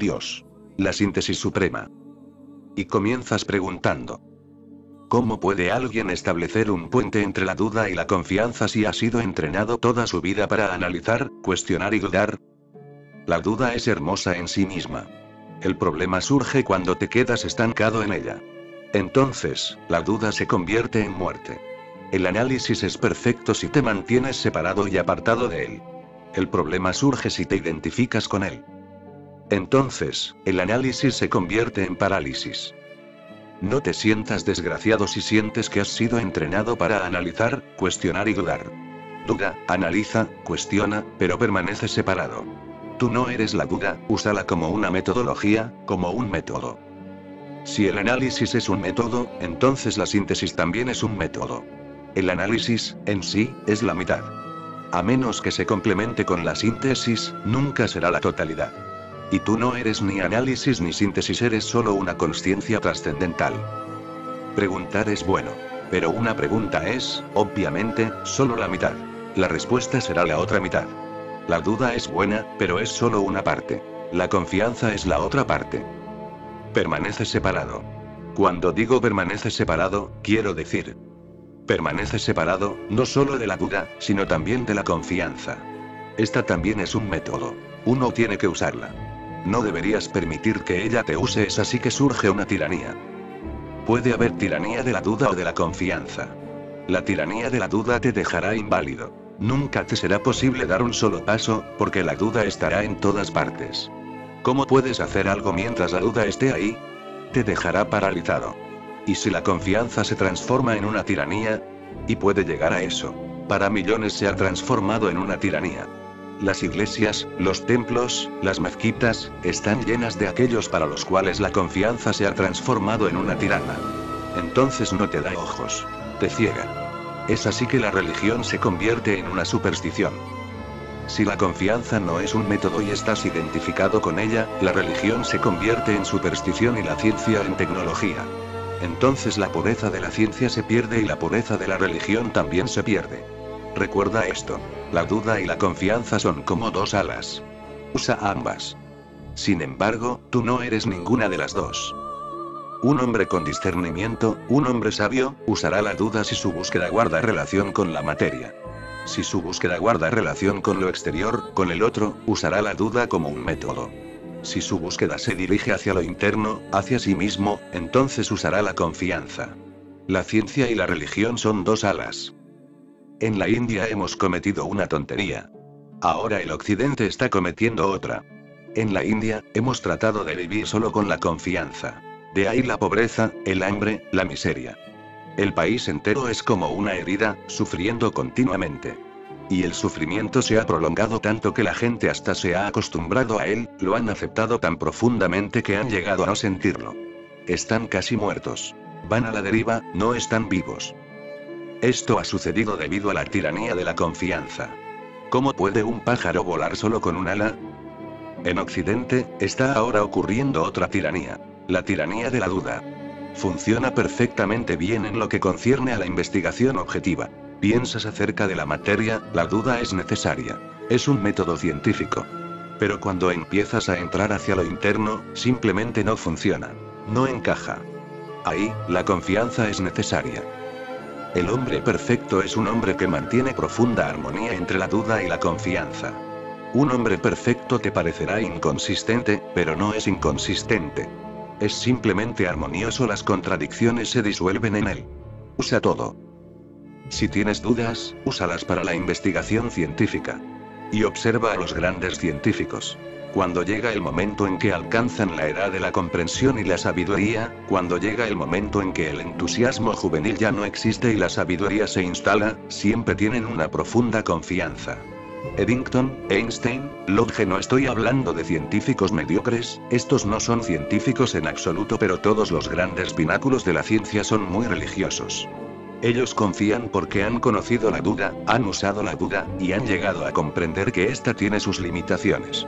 Dios. La síntesis suprema. Y comienzas preguntando: ¿cómo puede alguien establecer un puente entre la duda y la confianza si ha sido entrenado toda su vida para analizar, cuestionar y dudar? La duda es hermosa en sí misma. El problema surge cuando te quedas estancado en ella. Entonces, la duda se convierte en muerte. El análisis es perfecto si te mantienes separado y apartado de él. El problema surge si te identificas con él. Entonces, el análisis se convierte en parálisis. No te sientas desgraciado si sientes que has sido entrenado para analizar, cuestionar y dudar. Duda, analiza, cuestiona, pero permanece separado. Tú no eres la duda, úsala como una metodología, como un método. Si el análisis es un método, entonces la síntesis también es un método. El análisis, en sí, es la mitad. A menos que se complemente con la síntesis, nunca será la totalidad. Y tú no eres ni análisis ni síntesis, eres solo una consciencia trascendental. Preguntar es bueno. Pero una pregunta es, obviamente, solo la mitad. La respuesta será la otra mitad. La duda es buena, pero es solo una parte. La confianza es la otra parte. Permanece separado. Cuando digo permanece separado, quiero decir: permanece separado, no solo de la duda, sino también de la confianza. Esta también es un método. Uno tiene que usarla. No deberías permitir que ella te use, es así que surge una tiranía. Puede haber tiranía de la duda o de la confianza. La tiranía de la duda te dejará inválido. Nunca te será posible dar un solo paso, porque la duda estará en todas partes. ¿Cómo puedes hacer algo mientras la duda esté ahí? Te dejará paralizado. ¿Y si la confianza se transforma en una tiranía? Y puede llegar a eso. Para millones se ha transformado en una tiranía. Las iglesias, los templos, las mezquitas, están llenas de aquellos para los cuales la confianza se ha transformado en una tirana. Entonces no te da ojos. Te ciega. Es así que la religión se convierte en una superstición. Si la confianza no es un método y estás identificado con ella, la religión se convierte en superstición y la ciencia en tecnología. Entonces la pureza de la ciencia se pierde y la pureza de la religión también se pierde. Recuerda esto: la duda y la confianza son como dos alas. Usa ambas. Sin embargo, tú no eres ninguna de las dos. Un hombre con discernimiento, un hombre sabio, usará la duda si su búsqueda guarda relación con la materia. Si su búsqueda guarda relación con lo exterior, con el otro, usará la duda como un método. Si su búsqueda se dirige hacia lo interno, hacia sí mismo, entonces usará la confianza. La ciencia y la religión son dos alas. En la India hemos cometido una tontería. Ahora el Occidente está cometiendo otra. En la India, hemos tratado de vivir solo con la confianza. De ahí la pobreza, el hambre, la miseria. El país entero es como una herida, sufriendo continuamente. Y el sufrimiento se ha prolongado tanto que la gente hasta se ha acostumbrado a él, lo han aceptado tan profundamente que han llegado a no sentirlo. Están casi muertos. Van a la deriva, no están vivos. Esto ha sucedido debido a la tiranía de la confianza. ¿Cómo puede un pájaro volar solo con un ala? En Occidente, está ahora ocurriendo otra tiranía. La tiranía de la duda. Funciona perfectamente bien en lo que concierne a la investigación objetiva. Piensas acerca de la materia, la duda es necesaria. Es un método científico. Pero cuando empiezas a entrar hacia lo interno, simplemente no funciona. No encaja. Ahí, la confianza es necesaria. El hombre perfecto es un hombre que mantiene profunda armonía entre la duda y la confianza. Un hombre perfecto te parecerá inconsistente, pero no es inconsistente. Es simplemente armonioso, las contradicciones se disuelven en él. Usa todo. Si tienes dudas, úsalas para la investigación científica. Y observa a los grandes científicos. Cuando llega el momento en que alcanzan la edad de la comprensión y la sabiduría, cuando llega el momento en que el entusiasmo juvenil ya no existe y la sabiduría se instala, siempre tienen una profunda confianza. Eddington, Einstein, Lodge. No estoy hablando de científicos mediocres, estos no son científicos en absoluto, pero todos los grandes pináculos de la ciencia son muy religiosos. Ellos confían porque han conocido la duda, han usado la duda, y han llegado a comprender que ésta tiene sus limitaciones.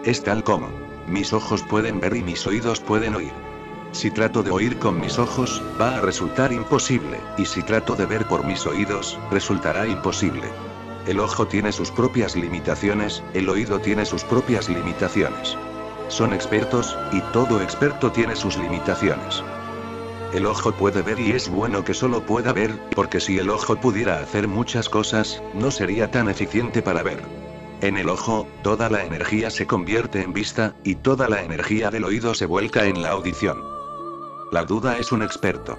Es tal como: mis ojos pueden ver y mis oídos pueden oír. Si trato de oír con mis ojos, va a resultar imposible, y si trato de ver por mis oídos, resultará imposible. El ojo tiene sus propias limitaciones, el oído tiene sus propias limitaciones. Son expertos, y todo experto tiene sus limitaciones. El ojo puede ver y es bueno que solo pueda ver, porque si el ojo pudiera hacer muchas cosas, no sería tan eficiente para ver. En el ojo, toda la energía se convierte en vista, y toda la energía del oído se vuelca en la audición. La duda es un experto.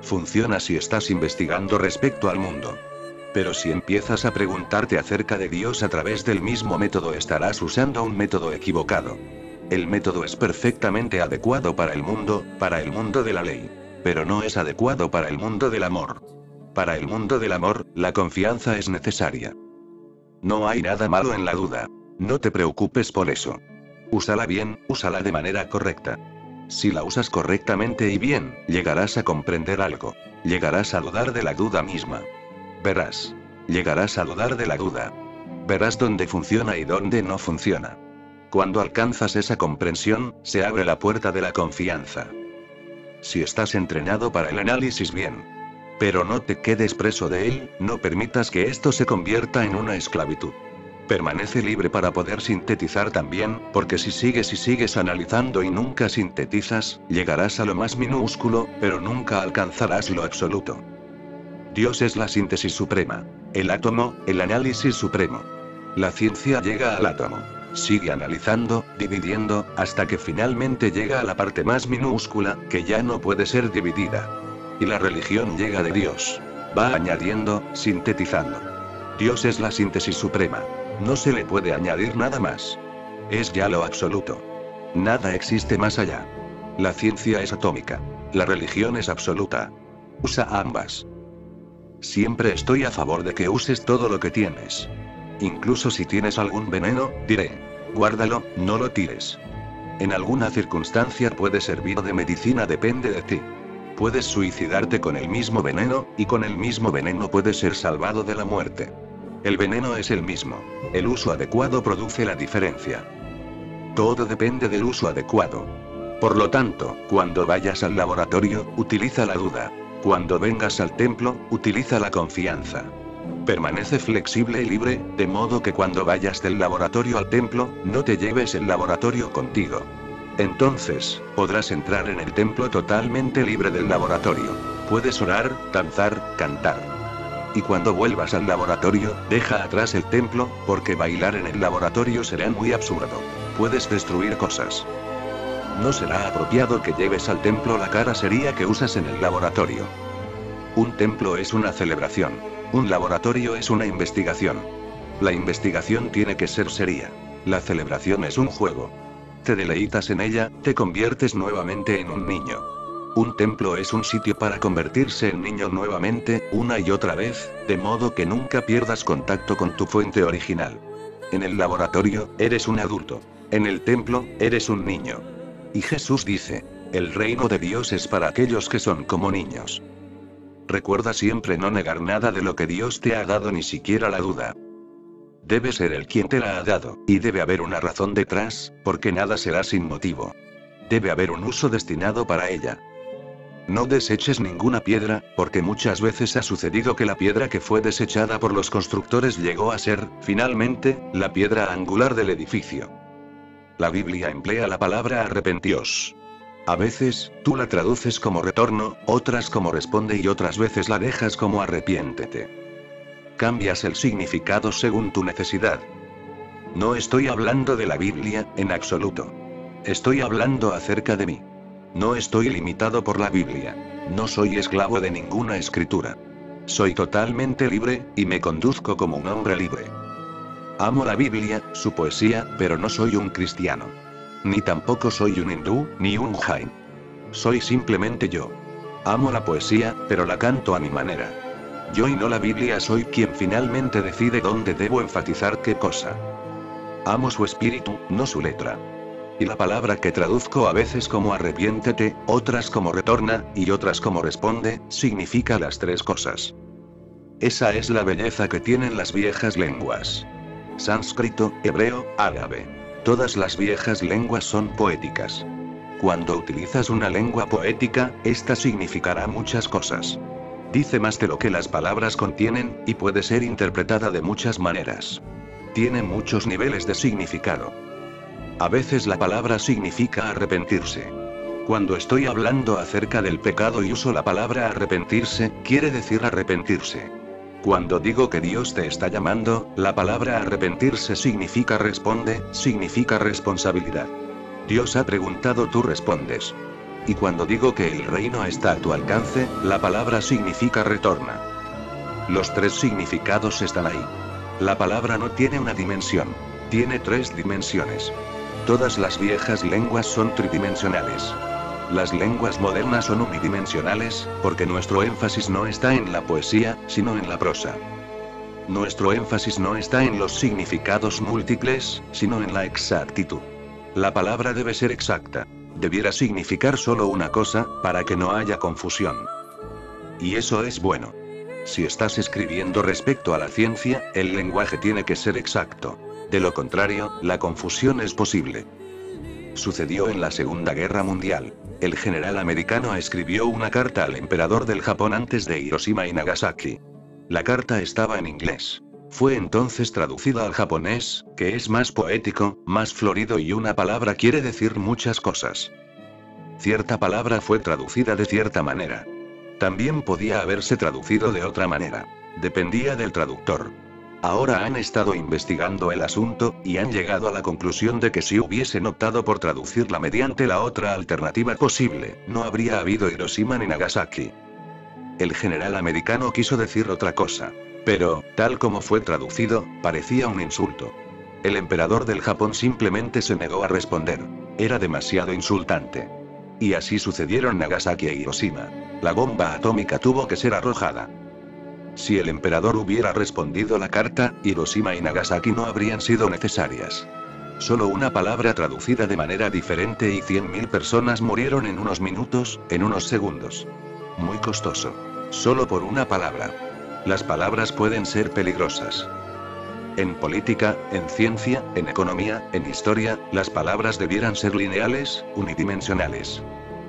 Funciona si estás investigando respecto al mundo. Pero si empiezas a preguntarte acerca de Dios a través del mismo método, estarás usando un método equivocado. El método es perfectamente adecuado para el mundo de la ley. Pero no es adecuado para el mundo del amor. Para el mundo del amor, la confianza es necesaria. No hay nada malo en la duda. No te preocupes por eso. Úsala bien, úsala de manera correcta. Si la usas correctamente y bien, llegarás a comprender algo. Llegarás a dudar de la duda misma. Verás. Llegarás a dudar de la duda. Verás dónde funciona y dónde no funciona. Cuando alcanzas esa comprensión, se abre la puerta de la confianza. Si estás entrenado para el análisis, bien. Pero no te quedes preso de él, no permitas que esto se convierta en una esclavitud. Permanece libre para poder sintetizar también, porque si sigues analizando y nunca sintetizas, llegarás a lo más minúsculo, pero nunca alcanzarás lo absoluto. Dios es la síntesis suprema. El átomo, el análisis supremo. La ciencia llega al átomo. Sigue analizando, dividiendo, hasta que finalmente llega a la parte más minúscula, que ya no puede ser dividida. Y la religión llega de Dios. Va añadiendo, sintetizando. Dios es la síntesis suprema. No se le puede añadir nada más. Es ya lo absoluto. Nada existe más allá. La ciencia es atómica. La religión es absoluta. Usa ambas. Siempre estoy a favor de que uses todo lo que tienes. Incluso si tienes algún veneno, diré, guárdalo, no lo tires. En alguna circunstancia puede servir de medicina, depende de ti. Puedes suicidarte con el mismo veneno, y con el mismo veneno puedes ser salvado de la muerte. El veneno es el mismo. El uso adecuado produce la diferencia. Todo depende del uso adecuado. Por lo tanto, cuando vayas al laboratorio, utiliza la duda. Cuando vengas al templo, utiliza la confianza. Permanece flexible y libre, de modo que cuando vayas del laboratorio al templo, no te lleves el laboratorio contigo. Entonces, podrás entrar en el templo totalmente libre del laboratorio. Puedes orar, danzar, cantar. Y cuando vuelvas al laboratorio, deja atrás el templo, porque bailar en el laboratorio será muy absurdo. Puedes destruir cosas. No será apropiado que lleves al templo la cara seria que usas en el laboratorio. Un templo es una celebración. Un laboratorio es una investigación. La investigación tiene que ser seria. La celebración es un juego. Te deleitas en ella, te conviertes nuevamente en un niño. Un templo es un sitio para convertirse en niño nuevamente, una y otra vez, de modo que nunca pierdas contacto con tu fuente original. En el laboratorio, eres un adulto. En el templo, eres un niño. Y Jesús dice, el reino de Dios es para aquellos que son como niños. Recuerda siempre no negar nada de lo que Dios te ha dado, ni siquiera la duda. Debe ser Él quien te la ha dado, y debe haber una razón detrás, porque nada será sin motivo. Debe haber un uso destinado para ella. No deseches ninguna piedra, porque muchas veces ha sucedido que la piedra que fue desechada por los constructores llegó a ser, finalmente, la piedra angular del edificio. La Biblia emplea la palabra arrepentíos. A veces, tú la traduces como retorno, otras como responde y otras veces la dejas como arrepiéntete. Cambias el significado según tu necesidad. No estoy hablando de la Biblia, en absoluto. Estoy hablando acerca de mí. No estoy limitado por la Biblia. No soy esclavo de ninguna escritura. Soy totalmente libre, y me conduzco como un hombre libre. Amo la Biblia, su poesía, pero no soy un cristiano. Ni tampoco soy un hindú, ni un jain. Soy simplemente yo. Amo la poesía, pero la canto a mi manera. Yo y no la Biblia soy quien finalmente decide dónde debo enfatizar qué cosa. Amo su espíritu, no su letra. Y la palabra que traduzco a veces como arrepiéntete, otras como retorna, y otras como responde, significa las tres cosas. Esa es la belleza que tienen las viejas lenguas. Sánscrito, hebreo, árabe. Todas las viejas lenguas son poéticas. Cuando utilizas una lengua poética, esta significará muchas cosas. Dice más de lo que las palabras contienen, y puede ser interpretada de muchas maneras. Tiene muchos niveles de significado. A veces la palabra significa arrepentirse. Cuando estoy hablando acerca del pecado y uso la palabra arrepentirse, quiere decir arrepentirse. Cuando digo que Dios te está llamando, la palabra arrepentirse significa responde, significa responsabilidad. Dios ha preguntado, tú respondes. Y cuando digo que el reino está a tu alcance, la palabra significa retorna. Los tres significados están ahí. La palabra no tiene una dimensión. Tiene tres dimensiones. Todas las viejas lenguas son tridimensionales. Las lenguas modernas son unidimensionales, porque nuestro énfasis no está en la poesía, sino en la prosa. Nuestro énfasis no está en los significados múltiples, sino en la exactitud. La palabra debe ser exacta. Debiera significar solo una cosa, para que no haya confusión. Y eso es bueno. Si estás escribiendo respecto a la ciencia, el lenguaje tiene que ser exacto. De lo contrario, la confusión es posible. Sucedió en la Segunda Guerra Mundial. El general americano escribió una carta al emperador del Japón antes de Hiroshima y Nagasaki. La carta estaba en inglés. Fue entonces traducida al japonés, que es más poético, más florido y una palabra quiere decir muchas cosas. Cierta palabra fue traducida de cierta manera. También podía haberse traducido de otra manera. Dependía del traductor. Ahora han estado investigando el asunto, y han llegado a la conclusión de que si hubiesen optado por traducirla mediante la otra alternativa posible, no habría habido Hiroshima ni Nagasaki. El general americano quiso decir otra cosa. Pero, tal como fue traducido, parecía un insulto. El emperador del Japón simplemente se negó a responder. Era demasiado insultante. Y así sucedieron Nagasaki e Hiroshima. La bomba atómica tuvo que ser arrojada. Si el emperador hubiera respondido la carta, Hiroshima y Nagasaki no habrían sido necesarias. Solo una palabra traducida de manera diferente y 100.000 personas murieron en unos minutos, en unos segundos. Muy costoso. Solo por una palabra. Las palabras pueden ser peligrosas. En política, en ciencia, en economía, en historia, las palabras debieran ser lineales, unidimensionales.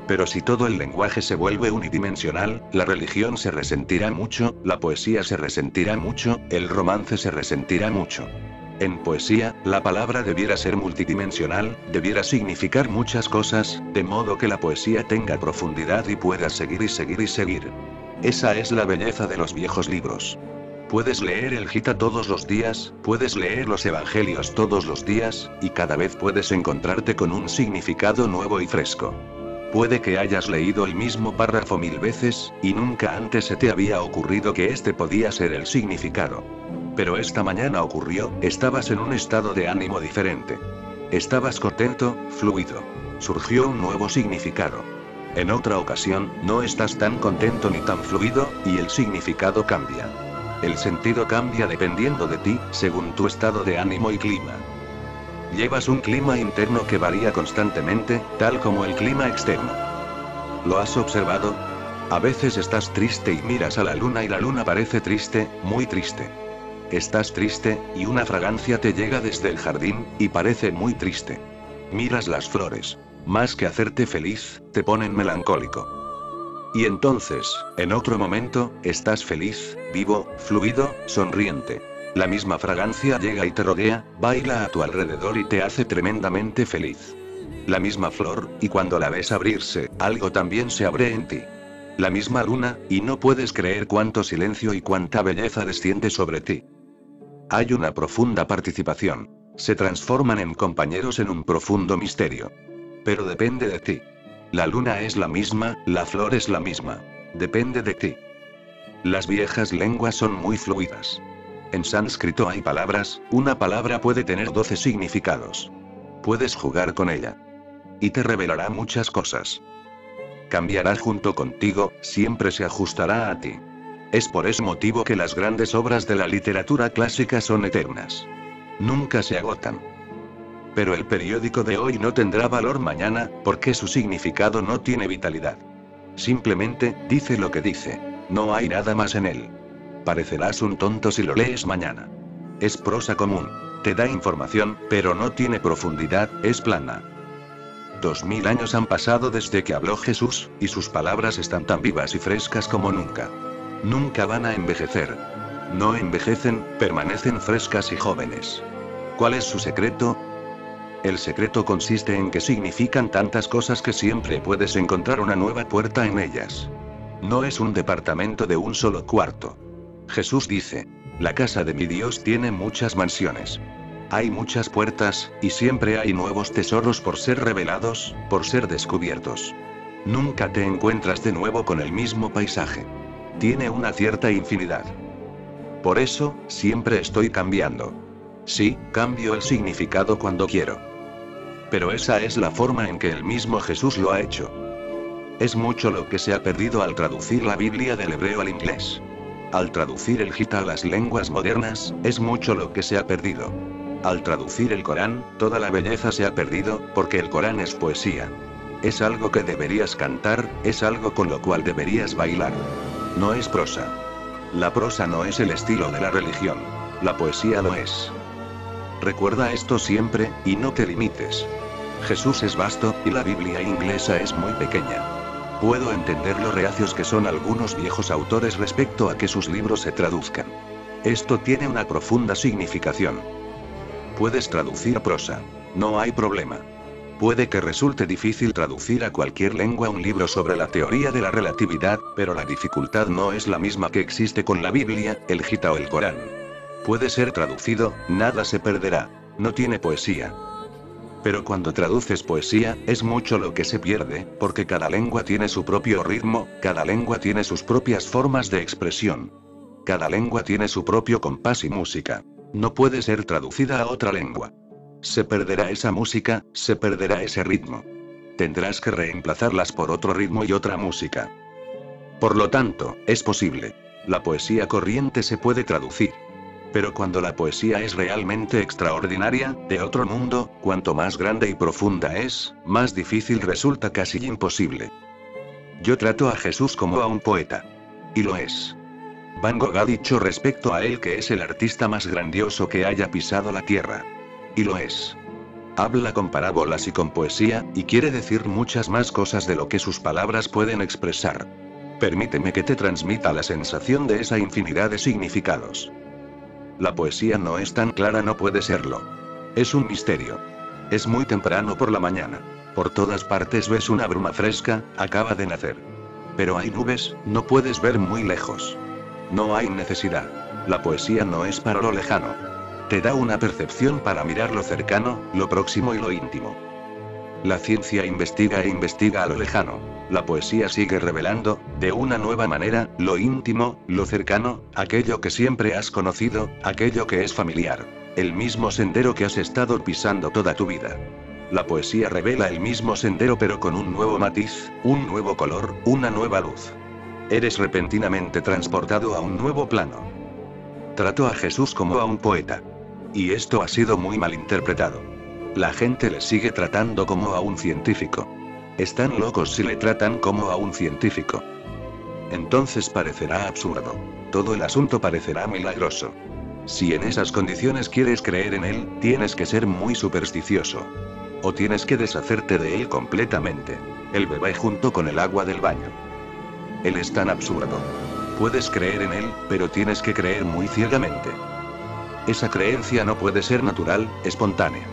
Pero si todo el lenguaje se vuelve unidimensional, la religión se resentirá mucho, la poesía se resentirá mucho, el romance se resentirá mucho. En poesía, la palabra debiera ser multidimensional, debiera significar muchas cosas, de modo que la poesía tenga profundidad y pueda seguir y seguir y seguir. Esa es la belleza de los viejos libros. Puedes leer el Gita todos los días, puedes leer los Evangelios todos los días, y cada vez puedes encontrarte con un significado nuevo y fresco. Puede que hayas leído el mismo párrafo 1000 veces, y nunca antes se te había ocurrido que este podía ser el significado. Pero esta mañana ocurrió, estabas en un estado de ánimo diferente. Estabas contento, fluido. Surgió un nuevo significado. En otra ocasión, no estás tan contento ni tan fluido, y el significado cambia. El sentido cambia dependiendo de ti, según tu estado de ánimo y clima. Llevas un clima interno que varía constantemente, tal como el clima externo. ¿Lo has observado? A veces estás triste y miras a la luna y la luna parece triste, muy triste. Estás triste, y una fragancia te llega desde el jardín, y parece muy triste. Miras las flores. Más que hacerte feliz, te ponen melancólico. Y entonces, en otro momento, estás feliz, vivo, fluido, sonriente. La misma fragancia llega y te rodea, baila a tu alrededor y te hace tremendamente feliz. La misma flor, y cuando la ves abrirse, algo también se abre en ti. La misma luna, y no puedes creer cuánto silencio y cuánta belleza desciende sobre ti. Hay una profunda participación. Se transforman en compañeros en un profundo misterio. Pero depende de ti. La luna es la misma, la flor es la misma. Depende de ti. Las viejas lenguas son muy fluidas. En sánscrito hay palabras, una palabra puede tener 12 significados. Puedes jugar con ella. Y te revelará muchas cosas. Cambiará junto contigo, siempre se ajustará a ti. Es por ese motivo que las grandes obras de la literatura clásica son eternas. Nunca se agotan. Pero el periódico de hoy no tendrá valor mañana, porque su significado no tiene vitalidad. Simplemente, dice lo que dice. No hay nada más en él. Parecerás un tonto si lo lees mañana. Es prosa común. Te da información, pero no tiene profundidad, es plana. 2000 años han pasado desde que habló Jesús, y sus palabras están tan vivas y frescas como nunca. Nunca van a envejecer. No envejecen, permanecen frescas y jóvenes. ¿Cuál es su secreto? El secreto consiste en que significan tantas cosas que siempre puedes encontrar una nueva puerta en ellas. No es un departamento de un solo cuarto. Jesús dice: la casa de mi Dios tiene muchas mansiones. Hay muchas puertas, y siempre hay nuevos tesoros por ser revelados, por ser descubiertos. Nunca te encuentras de nuevo con el mismo paisaje. Tiene una cierta infinidad. Por eso, siempre estoy cambiando. Sí, cambio el significado cuando quiero. Pero esa es la forma en que el mismo Jesús lo ha hecho. Es mucho lo que se ha perdido al traducir la Biblia del hebreo al inglés. Al traducir el Gita a las lenguas modernas, es mucho lo que se ha perdido. Al traducir el Corán, toda la belleza se ha perdido, porque el Corán es poesía. Es algo que deberías cantar, es algo con lo cual deberías bailar. No es prosa. La prosa no es el estilo de la religión. La poesía lo es. Recuerda esto siempre, y no te limites. Jesús es vasto, y la Biblia inglesa es muy pequeña. Puedo entender lo reacios que son algunos viejos autores respecto a que sus libros se traduzcan. Esto tiene una profunda significación. Puedes traducir prosa. No hay problema. Puede que resulte difícil traducir a cualquier lengua un libro sobre la teoría de la relatividad, pero la dificultad no es la misma que existe con la Biblia, el Gita o el Corán. Puede ser traducido, nada se perderá. No tiene poesía. Pero cuando traduces poesía, es mucho lo que se pierde, porque cada lengua tiene su propio ritmo, cada lengua tiene sus propias formas de expresión. Cada lengua tiene su propio compás y música. No puede ser traducida a otra lengua. Se perderá esa música, se perderá ese ritmo. Tendrás que reemplazarlas por otro ritmo y otra música. Por lo tanto, es posible. La poesía corriente se puede traducir. Pero cuando la poesía es realmente extraordinaria, de otro mundo, cuanto más grande y profunda es, más difícil resulta, casi imposible. Yo trato a Jesús como a un poeta. Y lo es. Van Gogh ha dicho respecto a él que es el artista más grandioso que haya pisado la tierra. Y lo es. Habla con parábolas y con poesía, y quiere decir muchas más cosas de lo que sus palabras pueden expresar. Permíteme que te transmita la sensación de esa infinidad de significados. La poesía no es tan clara, no puede serlo. Es un misterio. Es muy temprano por la mañana. Por todas partes ves una bruma fresca, acaba de nacer. Pero hay nubes, no puedes ver muy lejos. No hay necesidad. La poesía no es para lo lejano. Te da una percepción para mirar lo cercano, lo próximo y lo íntimo. La ciencia investiga e investiga a lo lejano. La poesía sigue revelando, de una nueva manera, lo íntimo, lo cercano, aquello que siempre has conocido, aquello que es familiar. El mismo sendero que has estado pisando toda tu vida. La poesía revela el mismo sendero pero con un nuevo matiz, un nuevo color, una nueva luz. Eres repentinamente transportado a un nuevo plano. Trato a Jesús como a un poeta. Y esto ha sido muy malinterpretado. La gente le sigue tratando como a un científico. Están locos si le tratan como a un científico. Entonces parecerá absurdo. Todo el asunto parecerá milagroso. Si en esas condiciones quieres creer en él, tienes que ser muy supersticioso. O tienes que deshacerte de él completamente. El bebé junto con el agua del baño. Él es tan absurdo. Puedes creer en él, pero tienes que creer muy ciegamente. Esa creencia no puede ser natural, espontánea.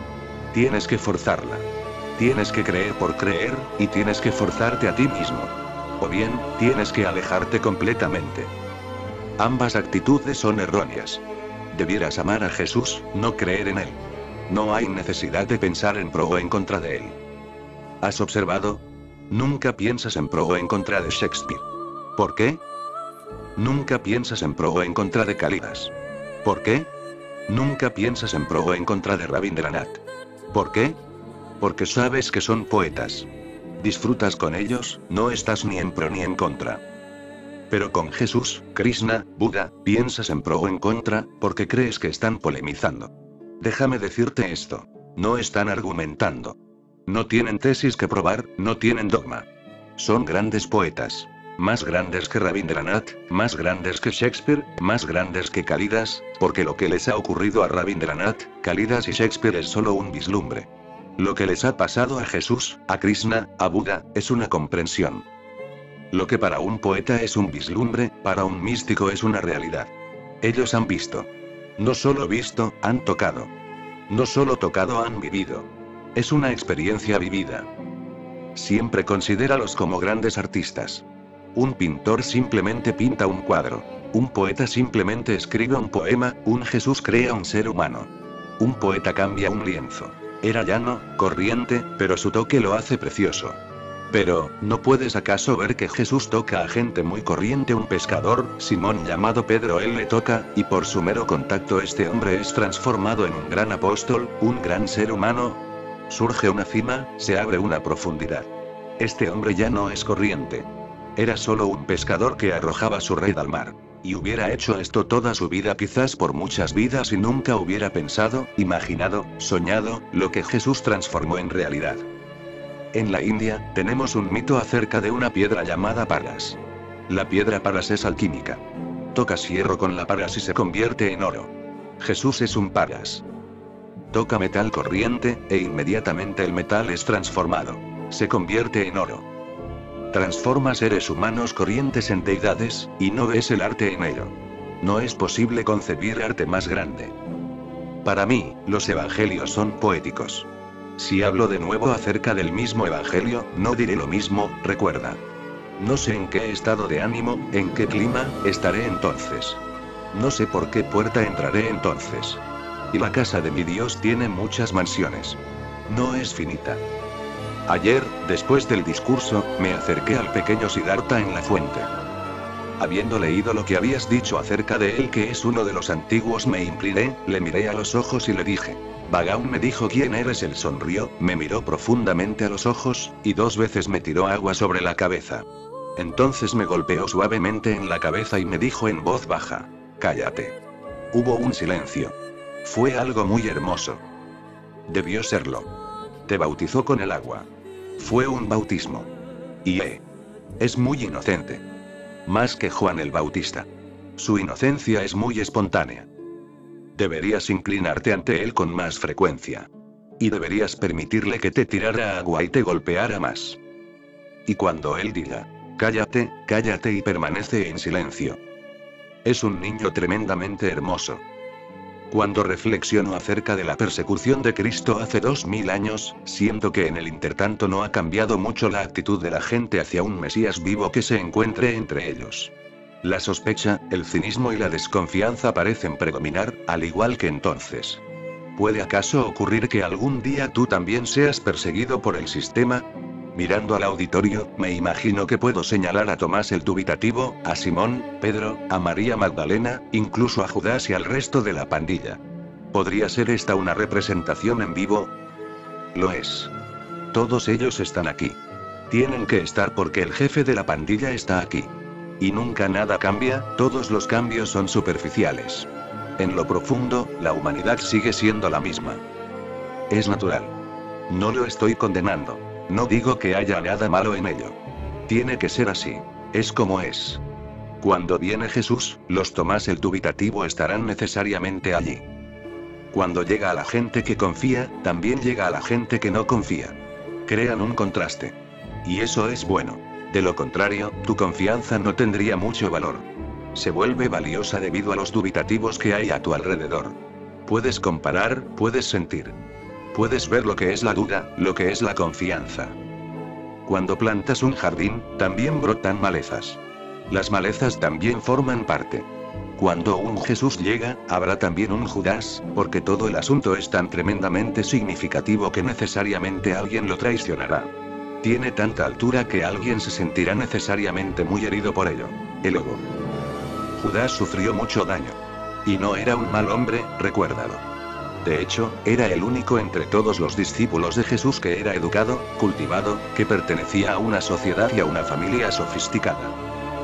Tienes que forzarla. Tienes que creer por creer, y tienes que forzarte a ti mismo. O bien, tienes que alejarte completamente. Ambas actitudes son erróneas. Debieras amar a Jesús, no creer en él. No hay necesidad de pensar en pro o en contra de él. ¿Has observado? Nunca piensas en pro o en contra de Shakespeare. ¿Por qué? Nunca piensas en pro o en contra de Kalidas. ¿Por qué? Nunca piensas en pro o en contra de Rabindranath. ¿Por qué? Porque sabes que son poetas. Disfrutas con ellos, no estás ni en pro ni en contra. Pero con Jesús, Krishna, Buda, piensas en pro o en contra, porque crees que están polemizando. Déjame decirte esto. No están argumentando. No tienen tesis que probar, no tienen dogma. Son grandes poetas. Más grandes que Rabindranath, más grandes que Shakespeare, más grandes que Kalidas, porque lo que les ha ocurrido a Rabindranath, Kalidas y Shakespeare es solo un vislumbre. Lo que les ha pasado a Jesús, a Krishna, a Buda, es una comprensión. Lo que para un poeta es un vislumbre, para un místico es una realidad. Ellos han visto. No solo visto, han tocado. No solo tocado, han vivido. Es una experiencia vivida. Siempre considéralos como grandes artistas. Un pintor simplemente pinta un cuadro. Un poeta simplemente escribe un poema, un Jesús crea un ser humano. Un poeta cambia un lienzo. Era llano, corriente, pero su toque lo hace precioso. Pero, ¿no puedes acaso ver que Jesús toca a gente muy corriente? Un pescador, Simón llamado Pedro, él le toca, y por su mero contacto este hombre es transformado en un gran apóstol, un gran ser humano. Surge una cima, se abre una profundidad. Este hombre ya no es corriente. Era solo un pescador que arrojaba su red al mar. Y hubiera hecho esto toda su vida, quizás por muchas vidas, y nunca hubiera pensado, imaginado, soñado, lo que Jesús transformó en realidad. En la India, tenemos un mito acerca de una piedra llamada paras. La piedra paras es alquímica. Tocas hierro con la paras y se convierte en oro. Jesús es un paras. Toca metal corriente, e inmediatamente el metal es transformado. Se convierte en oro. Transforma seres humanos corrientes en deidades, y no ves el arte en ello. No es posible concebir arte más grande. Para mí, los evangelios son poéticos. Si hablo de nuevo acerca del mismo evangelio, no diré lo mismo, recuerda. No sé en qué estado de ánimo, en qué clima, estaré entonces. No sé por qué puerta entraré entonces. Y la casa de mi Dios tiene muchas mansiones. No es finita. Ayer, después del discurso, me acerqué al pequeño Siddhartha en la fuente. Habiendo leído lo que habías dicho acerca de él, que es uno de los antiguos, me incliné, le miré a los ojos y le dije. Bhagavan me dijo: ¿quién eres? Él sonrió, me miró profundamente a los ojos, y 2 veces me tiró agua sobre la cabeza. Entonces me golpeó suavemente en la cabeza y me dijo en voz baja: cállate. Hubo un silencio. Fue algo muy hermoso. Debió serlo. Te bautizó con el agua. Fue un bautismo. Y es muy inocente. Más que Juan el Bautista. Su inocencia es muy espontánea. Deberías inclinarte ante él con más frecuencia. Y deberías permitirle que te tirara agua y te golpeara más. Y cuando él diga, cállate, cállate, y permanece en silencio. Es un niño tremendamente hermoso. Cuando reflexiono acerca de la persecución de Cristo hace 2000 años, siento que en el intertanto no ha cambiado mucho la actitud de la gente hacia un Mesías vivo que se encuentre entre ellos. La sospecha, el cinismo y la desconfianza parecen predominar, al igual que entonces. ¿Puede acaso ocurrir que algún día tú también seas perseguido por el sistema? Mirando al auditorio, me imagino que puedo señalar a Tomás el dubitativo, a Simón, Pedro, a María Magdalena, incluso a Judas y al resto de la pandilla. ¿Podría ser esta una representación en vivo? Lo es. Todos ellos están aquí. Tienen que estar porque el jefe de la pandilla está aquí. Y nunca nada cambia, todos los cambios son superficiales. En lo profundo, la humanidad sigue siendo la misma. Es natural. No lo estoy condenando. No digo que haya nada malo en ello. Tiene que ser así. Es como es. Cuando viene Jesús, los Tomás el dubitativo estarán necesariamente allí. Cuando llega a la gente que confía, también llega a la gente que no confía. Crean un contraste. Y eso es bueno. De lo contrario, tu confianza no tendría mucho valor. Se vuelve valiosa debido a los dubitativos que hay a tu alrededor. Puedes comparar, puedes sentir. Puedes ver lo que es la duda, lo que es la confianza. Cuando plantas un jardín, también brotan malezas. Las malezas también forman parte. Cuando un Jesús llega, habrá también un Judas, porque todo el asunto es tan tremendamente significativo que necesariamente alguien lo traicionará. Tiene tanta altura que alguien se sentirá necesariamente muy herido por ello. El ego. Judas sufrió mucho daño. Y no era un mal hombre, recuérdalo. De hecho, era el único entre todos los discípulos de Jesús que era educado, cultivado, que pertenecía a una sociedad y a una familia sofisticada.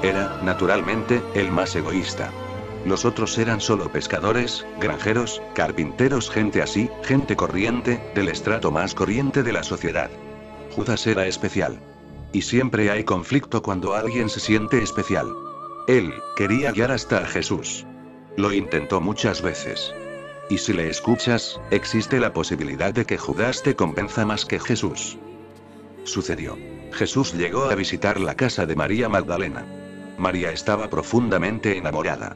Era, naturalmente, el más egoísta. Los otros eran solo pescadores, granjeros, carpinteros, gente así, gente corriente, del estrato más corriente de la sociedad. Judas era especial. Y siempre hay conflicto cuando alguien se siente especial. Él quería guiar hasta a Jesús. Lo intentó muchas veces. Y si le escuchas, existe la posibilidad de que Judas te convenza más que Jesús. Sucedió. Jesús llegó a visitar la casa de María Magdalena. María estaba profundamente enamorada.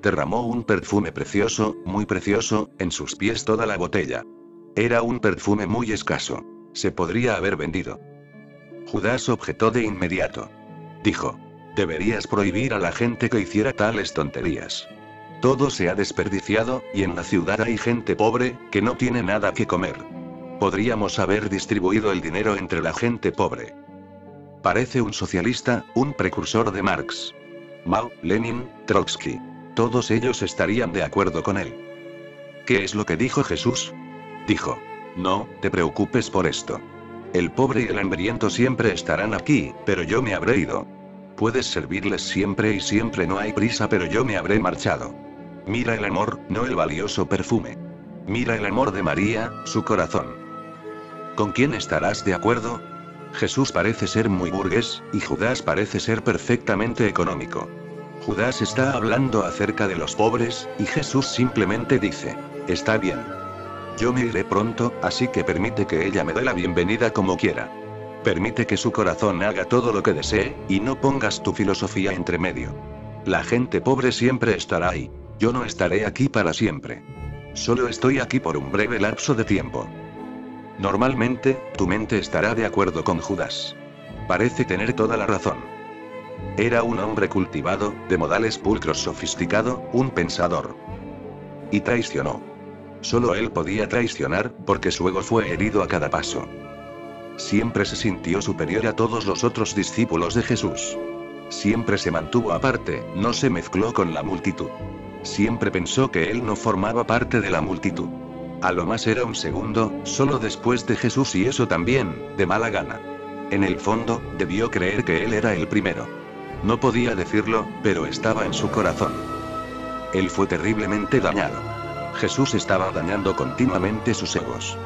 Derramó un perfume precioso, muy precioso, en sus pies toda la botella. Era un perfume muy escaso. Se podría haber vendido. Judas objetó de inmediato. Dijo: deberías prohibir a la gente que hiciera tales tonterías. Todo se ha desperdiciado, y en la ciudad hay gente pobre, que no tiene nada que comer. Podríamos haber distribuido el dinero entre la gente pobre. Parece un socialista, un precursor de Marx. Mao, Lenin, Trotsky. Todos ellos estarían de acuerdo con él. ¿Qué es lo que dijo Jesús? Dijo: no te preocupes por esto. El pobre y el hambriento siempre estarán aquí, pero yo me habré ido. Puedes servirles siempre y siempre, no hay prisa, pero yo me habré marchado. Mira el amor, no el valioso perfume. Mira el amor de María, su corazón. ¿Con quién estarás de acuerdo? Jesús parece ser muy burgués, y Judas parece ser perfectamente económico. Judas está hablando acerca de los pobres, y Jesús simplemente dice: está bien. Yo me iré pronto, así que permite que ella me dé la bienvenida como quiera. Permite que su corazón haga todo lo que desee, y no pongas tu filosofía entre medio. La gente pobre siempre estará ahí. Yo no estaré aquí para siempre. Solo estoy aquí por un breve lapso de tiempo. Normalmente, tu mente estará de acuerdo con Judas. Parece tener toda la razón. Era un hombre cultivado, de modales pulcros, sofisticado, un pensador. Y traicionó. Solo él podía traicionar, porque su ego fue herido a cada paso. Siempre se sintió superior a todos los otros discípulos de Jesús. Siempre se mantuvo aparte, no se mezcló con la multitud. Siempre pensó que él no formaba parte de la multitud. A lo más era un segundo, solo después de Jesús, y eso también, de mala gana. En el fondo, debió creer que él era el primero. No podía decirlo, pero estaba en su corazón. Él fue terriblemente dañado. Jesús estaba dañando continuamente sus egos.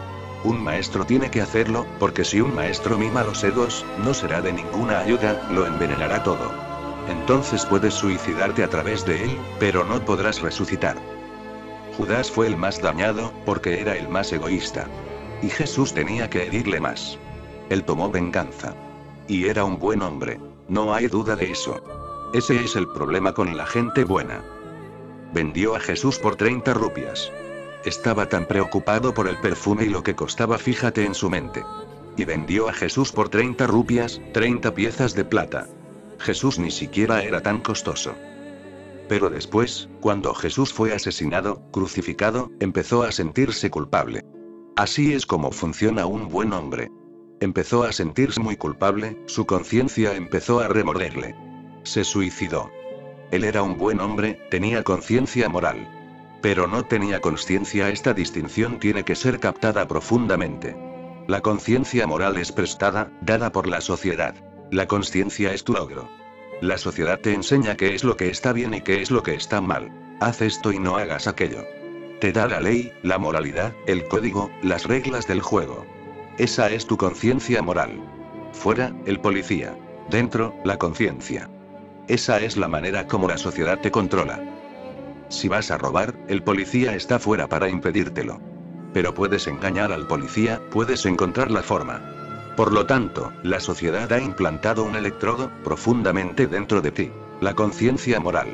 Un maestro tiene que hacerlo, porque si un maestro mima los egos, no será de ninguna ayuda, lo envenenará todo. Entonces puedes suicidarte a través de él, pero no podrás resucitar. Judas fue el más dañado, porque era el más egoísta. Y Jesús tenía que herirle más. Él tomó venganza. Y era un buen hombre. No hay duda de eso. Ese es el problema con la gente buena. Vendió a Jesús por 30 rupias. Estaba tan preocupado por el perfume y lo que costaba, fíjate en su mente. Y vendió a Jesús por 30 rupias, 30 piezas de plata. Jesús ni siquiera era tan costoso. Pero después, cuando Jesús fue asesinado, crucificado, empezó a sentirse culpable. Así es como funciona un buen hombre. Empezó a sentirse muy culpable, su conciencia empezó a remorderle. Se suicidó. Él era un buen hombre, tenía conciencia moral. Pero no tenía consciencia. Esta distinción tiene que ser captada profundamente. La conciencia moral es prestada, dada por la sociedad. La consciencia es tu logro. La sociedad te enseña qué es lo que está bien y qué es lo que está mal. Haz esto y no hagas aquello. Te da la ley, la moralidad, el código, las reglas del juego. Esa es tu conciencia moral. Fuera, el policía. Dentro, la conciencia. Esa es la manera como la sociedad te controla. Si vas a robar, el policía está fuera para impedírtelo. Pero puedes engañar al policía, puedes encontrar la forma. Por lo tanto, la sociedad ha implantado un electrodo profundamente dentro de ti. La conciencia moral.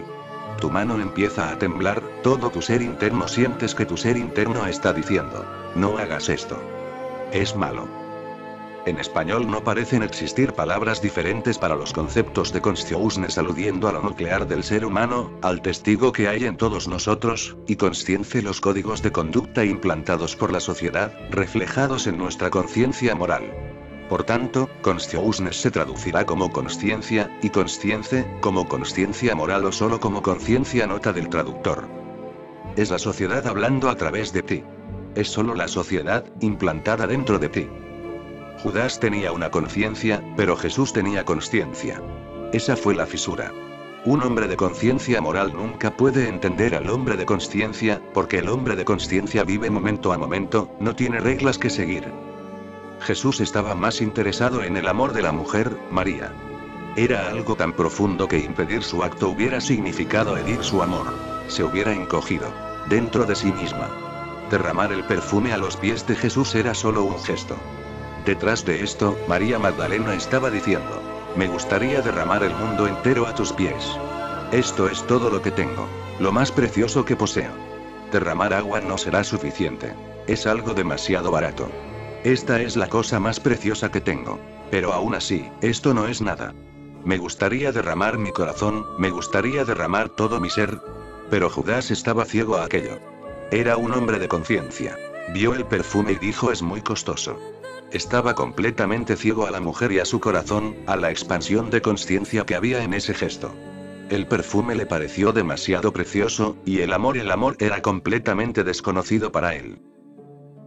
Tu mano empieza a temblar, todo tu ser interno sientes que tu ser interno está diciendo: no hagas esto. Es malo. En español no parecen existir palabras diferentes para los conceptos de consciousness, aludiendo a lo nuclear del ser humano, al testigo que hay en todos nosotros, y conscience, los códigos de conducta implantados por la sociedad, reflejados en nuestra conciencia moral. Por tanto, consciousness se traducirá como consciencia, y conscience, como consciencia moral o solo como conciencia nota del traductor. Es la sociedad hablando a través de ti. Es solo la sociedad, implantada dentro de ti. Judas tenía una conciencia, pero Jesús tenía consciencia. Esa fue la fisura. Un hombre de conciencia moral nunca puede entender al hombre de consciencia, porque el hombre de consciencia vive momento a momento, no tiene reglas que seguir. Jesús estaba más interesado en el amor de la mujer, María. Era algo tan profundo que impedir su acto hubiera significado herir su amor. Se hubiera encogido dentro de sí misma. Derramar el perfume a los pies de Jesús era solo un gesto. Detrás de esto, María Magdalena estaba diciendo: me gustaría derramar el mundo entero a tus pies. Esto es todo lo que tengo, lo más precioso que poseo. Derramar agua no será suficiente. Es algo demasiado barato. Esta es la cosa más preciosa que tengo. Pero aún así, esto no es nada. Me gustaría derramar mi corazón, me gustaría derramar todo mi ser. Pero Judas estaba ciego a aquello. Era un hombre de conciencia. Vio el perfume y dijo: es muy costoso. Estaba completamente ciego a la mujer y a su corazón, a la expansión de conciencia que había en ese gesto. El perfume le pareció demasiado precioso, y el amor era completamente desconocido para él.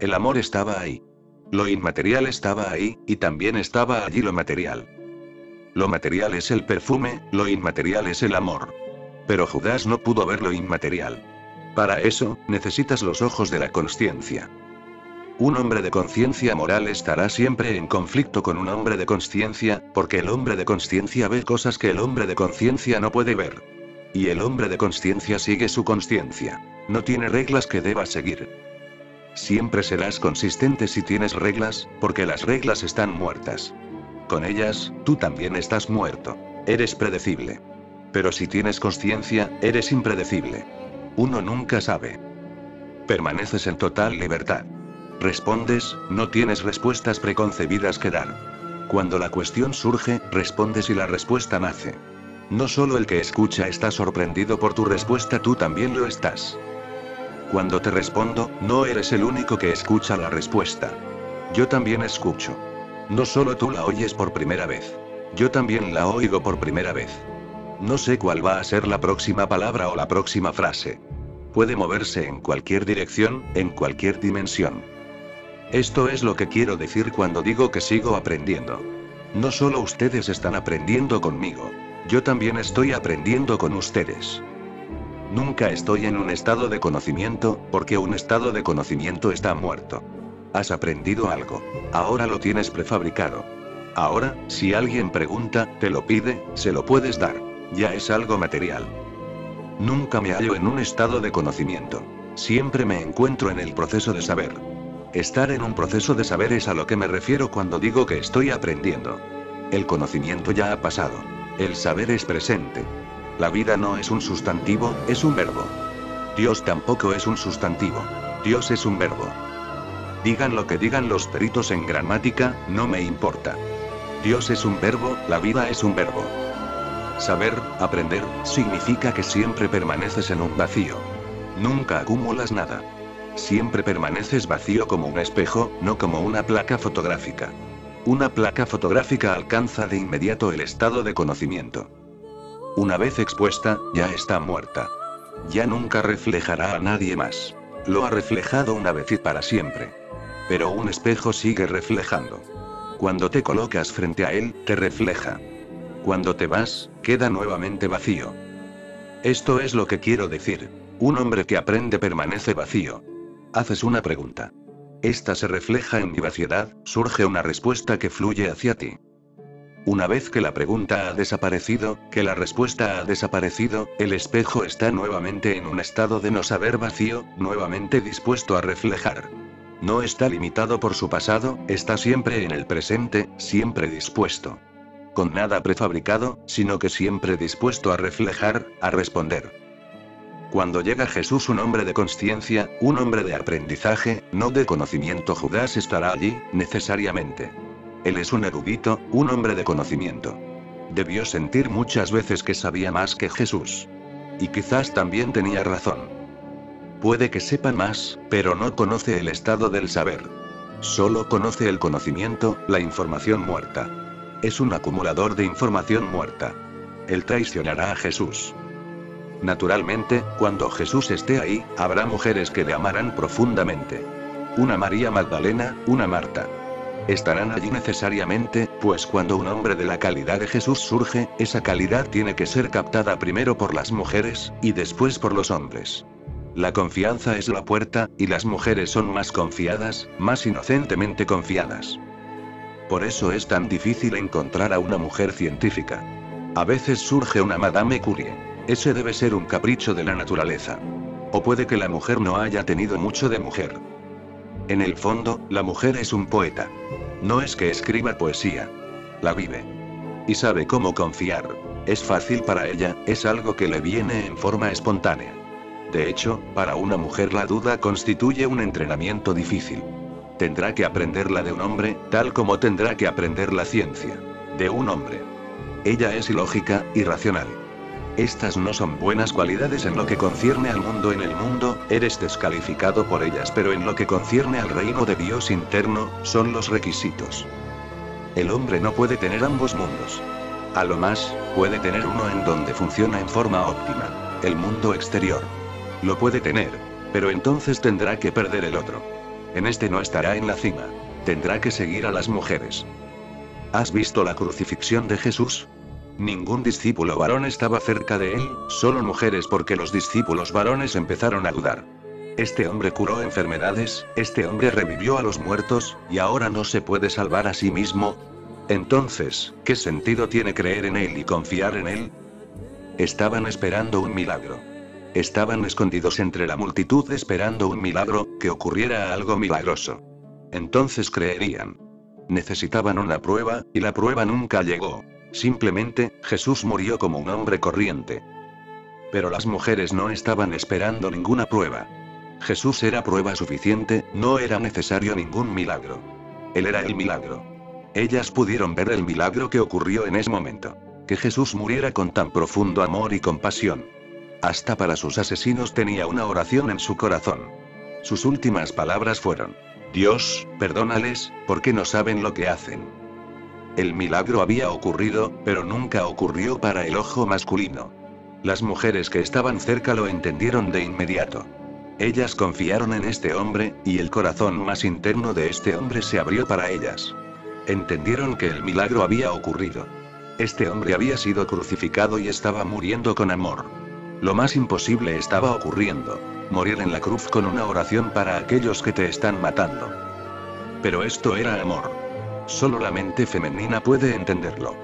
El amor estaba ahí. Lo inmaterial estaba ahí, y también estaba allí lo material. Lo material es el perfume, lo inmaterial es el amor. Pero Judas no pudo ver lo inmaterial. Para eso, necesitas los ojos de la conciencia. Un hombre de conciencia moral estará siempre en conflicto con un hombre de conciencia, porque el hombre de conciencia ve cosas que el hombre de conciencia no puede ver. Y el hombre de conciencia sigue su conciencia. No tiene reglas que deba seguir. Siempre serás consistente si tienes reglas, porque las reglas están muertas. Con ellas, tú también estás muerto. Eres predecible. Pero si tienes conciencia, eres impredecible. Uno nunca sabe. Permaneces en total libertad. Respondes, no tienes respuestas preconcebidas que dar. Cuando la cuestión surge, respondes y la respuesta nace. No solo el que escucha está sorprendido por tu respuesta, tú también lo estás. Cuando te respondo, no eres el único que escucha la respuesta. Yo también escucho. No solo tú la oyes por primera vez. Yo también la oigo por primera vez. No sé cuál va a ser la próxima palabra o la próxima frase. Puede moverse en cualquier dirección, en cualquier dimensión. Esto es lo que quiero decir cuando digo que sigo aprendiendo. No solo ustedes están aprendiendo conmigo. Yo también estoy aprendiendo con ustedes. Nunca estoy en un estado de conocimiento, porque un estado de conocimiento está muerto. Has aprendido algo. Ahora lo tienes prefabricado. Ahora, si alguien pregunta, te lo pide, se lo puedes dar. Ya es algo material. Nunca me hallo en un estado de conocimiento. Siempre me encuentro en el proceso de saber. Estar en un proceso de saber es a lo que me refiero cuando digo que estoy aprendiendo. El conocimiento ya ha pasado. El saber es presente. La vida no es un sustantivo, es un verbo. Dios tampoco es un sustantivo. Dios es un verbo. Digan lo que digan los peritos en gramática, no me importa. Dios es un verbo, la vida es un verbo. Saber, aprender, significa que siempre permaneces en un vacío. Nunca acumulas nada. Siempre permaneces vacío como un espejo, no como una placa fotográfica. Una placa fotográfica alcanza de inmediato el estado de conocimiento. Una vez expuesta, ya está muerta. Ya nunca reflejará a nadie más. Lo ha reflejado una vez y para siempre. Pero un espejo sigue reflejando. Cuando te colocas frente a él, te refleja. Cuando te vas, queda nuevamente vacío. Esto es lo que quiero decir. Un hombre que aprende permanece vacío. Haces una pregunta. Esta se refleja en mi vaciedad, surge una respuesta que fluye hacia ti. Una vez que la pregunta ha desaparecido, que la respuesta ha desaparecido, el espejo está nuevamente en un estado de no saber vacío, nuevamente dispuesto a reflejar. No está limitado por su pasado, está siempre en el presente, siempre dispuesto. Con nada prefabricado, sino que siempre dispuesto a reflejar, a responder. Cuando llega Jesús, un hombre de conciencia, un hombre de aprendizaje, no de conocimiento, Judas estará allí, necesariamente. Él es un erudito, un hombre de conocimiento. Debió sentir muchas veces que sabía más que Jesús. Y quizás también tenía razón. Puede que sepa más, pero no conoce el estado del saber. Solo conoce el conocimiento, la información muerta. Es un acumulador de información muerta. Él traicionará a Jesús. Naturalmente, cuando Jesús esté ahí, habrá mujeres que le amarán profundamente. Una María Magdalena, una Marta. Estarán allí necesariamente, pues cuando un hombre de la calidad de Jesús surge, esa calidad tiene que ser captada primero por las mujeres, y después por los hombres. La confianza es la puerta, y las mujeres son más confiadas, más inocentemente confiadas. Por eso es tan difícil encontrar a una mujer científica. A veces surge una Madame Curie. Ese debe ser un capricho de la naturaleza. O puede que la mujer no haya tenido mucho de mujer. En el fondo, la mujer es un poeta. No es que escriba poesía. La vive. Y sabe cómo confiar. Es fácil para ella, es algo que le viene en forma espontánea. De hecho, para una mujer la duda constituye un entrenamiento difícil. Tendrá que aprenderla de un hombre, tal como tendrá que aprender la ciencia. De un hombre. Ella es ilógica, irracional. Estas no son buenas cualidades en lo que concierne al mundo. En el mundo, eres descalificado por ellas, pero en lo que concierne al reino de Dios interno, son los requisitos. El hombre no puede tener ambos mundos. A lo más, puede tener uno en donde funciona en forma óptima, el mundo exterior. Lo puede tener, pero entonces tendrá que perder el otro. En este no estará en la cima. Tendrá que seguir a las mujeres. ¿Has visto la crucifixión de Jesús? Ningún discípulo varón estaba cerca de él, solo mujeres, porque los discípulos varones empezaron a dudar. Este hombre curó enfermedades, este hombre revivió a los muertos, y ahora no se puede salvar a sí mismo. Entonces, ¿qué sentido tiene creer en él y confiar en él? Estaban esperando un milagro. Estaban escondidos entre la multitud esperando un milagro, que ocurriera algo milagroso. Entonces creerían. Necesitaban una prueba, y la prueba nunca llegó. Simplemente, Jesús murió como un hombre corriente. Pero las mujeres no estaban esperando ninguna prueba. Jesús era prueba suficiente, no era necesario ningún milagro. Él era el milagro. Ellas pudieron ver el milagro que ocurrió en ese momento. Que Jesús muriera con tan profundo amor y compasión. Hasta para sus asesinos tenía una oración en su corazón. Sus últimas palabras fueron: Dios, perdónales, porque no saben lo que hacen. El milagro había ocurrido, pero nunca ocurrió para el ojo masculino. Las mujeres que estaban cerca lo entendieron de inmediato. Ellas confiaron en este hombre, y el corazón más interno de este hombre se abrió para ellas. Entendieron que el milagro había ocurrido. Este hombre había sido crucificado y estaba muriendo con amor. Lo más imposible estaba ocurriendo: morir en la cruz con una oración para aquellos que te están matando. Pero esto era amor. Solo la mente femenina puede entenderlo.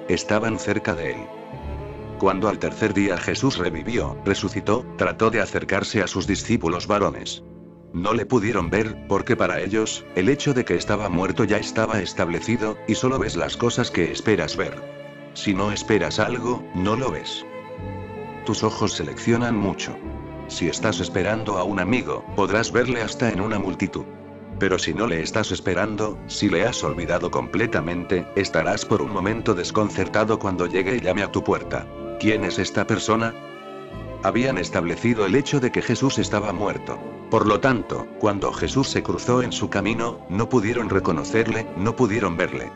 Estaban cerca de él. Cuando al tercer día Jesús revivió, resucitó, trató de acercarse a sus discípulos varones. No le pudieron ver, porque para ellos, el hecho de que estaba muerto ya estaba establecido, y solo ves las cosas que esperas ver. Si no esperas algo, no lo ves. Tus ojos seleccionan mucho. Si estás esperando a un amigo, podrás verle hasta en una multitud. Pero si no le estás esperando, si le has olvidado completamente, estarás por un momento desconcertado cuando llegue y llame a tu puerta. ¿Quién es esta persona? Habían establecido el hecho de que Jesús estaba muerto. Por lo tanto, cuando Jesús se cruzó en su camino, no pudieron reconocerle, no pudieron verle.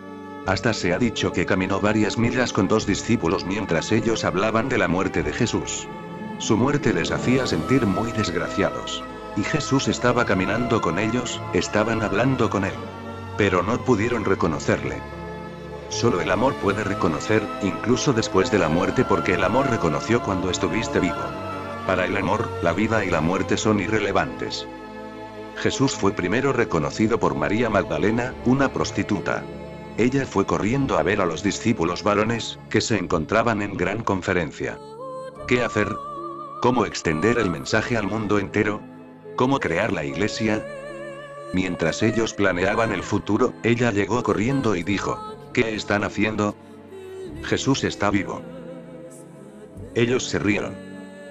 Hasta se ha dicho que caminó varias millas con 2 discípulos mientras ellos hablaban de la muerte de Jesús. Su muerte les hacía sentir muy desgraciados. Y Jesús estaba caminando con ellos, estaban hablando con él. Pero no pudieron reconocerle. Solo el amor puede reconocer, incluso después de la muerte, porque el amor reconoció cuando estuviste vivo. Para el amor, la vida y la muerte son irrelevantes. Jesús fue primero reconocido por María Magdalena, una prostituta. Ella fue corriendo a ver a los discípulos varones, que se encontraban en gran conferencia. ¿Qué hacer? ¿Cómo extender el mensaje al mundo entero? ¿Cómo crear la iglesia? Mientras ellos planeaban el futuro, ella llegó corriendo y dijo: ¿Qué están haciendo? Jesús está vivo. Ellos se rieron.